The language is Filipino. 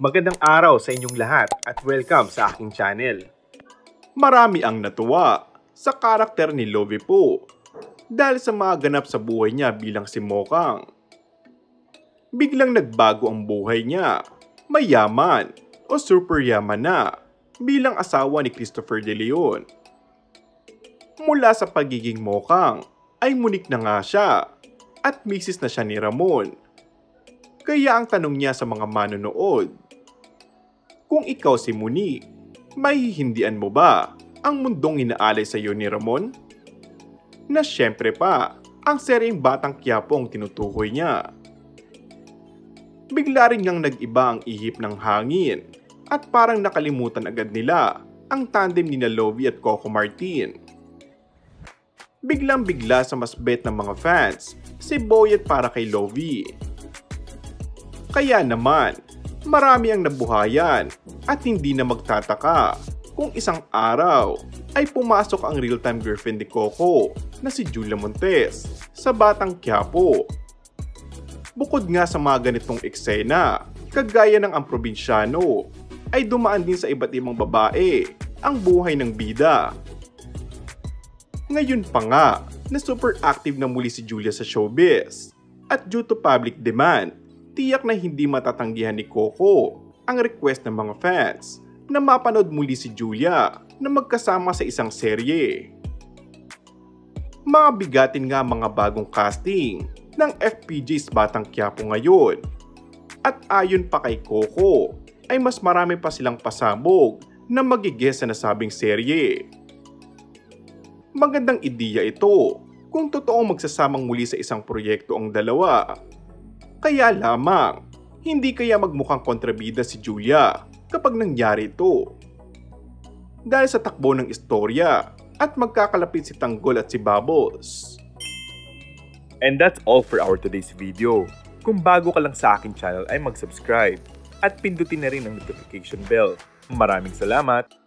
Magandang araw sa inyong lahat at welcome sa aking channel. Marami ang natuwa sa karakter ni Lovie Po dahil sa mga ganap sa buhay niya bilang si Mokang. Biglang nagbago ang buhay niya, mayaman o super yaman na bilang asawa ni Christopher De Leon. Mula sa pagiging Mokang ay munik na nga siya at misis na siya ni Ramon. Kaya ang tanong niya sa mga manonood, kung ikaw si Monique, mahihindian mo ba ang mundong inaalay sa iyo ni Ramon? Na syempre pa, ang seryeng Batang Quiapo ang tinutukoy niya. Bigla rin ngang nag-iba ang ihip ng hangin at parang nakalimutan agad nila ang tandem ni Lovie at Coco Martin. Biglang-bigla sa mas bet ng mga fans si Boyet para kay Lovie. Kaya naman, marami ang nabuhayan at hindi na magtataka kung isang araw ay pumasok ang real-time girlfriend ni Coco na si Julia Montes sa Batang Quiapo. Bukod nga sa mga ganitong eksena, kagaya ng ang probinsyano, ay dumaan din sa iba't ibang babae ang buhay ng bida. Ngayon pa nga na super active na muli si Julia sa showbiz at due to public demand, tiyak na hindi matatanggihan ni Coco ang request ng mga fans na mapanood muli si Julia na magkasama sa isang serye. Mabigatin nga mga bagong casting ng FPJ's Batang Quiapo ngayon. At ayon pa kay Coco, ay mas marami pa silang pasabog na magigest sa nasabing serye. Magandang ideya ito kung totoong magsasamang muli sa isang proyekto ang dalawa. Kaya lamang, hindi kaya magmukhang kontrabida si Julia kapag nangyari ito. Dahil sa takbo ng istorya at magkakalapit si Tanggol at si Bubbles. And that's all for our today's video. Kung bago ka lang sa aking channel ay mag-subscribe at pindutin na rin ang notification bell. Maraming salamat!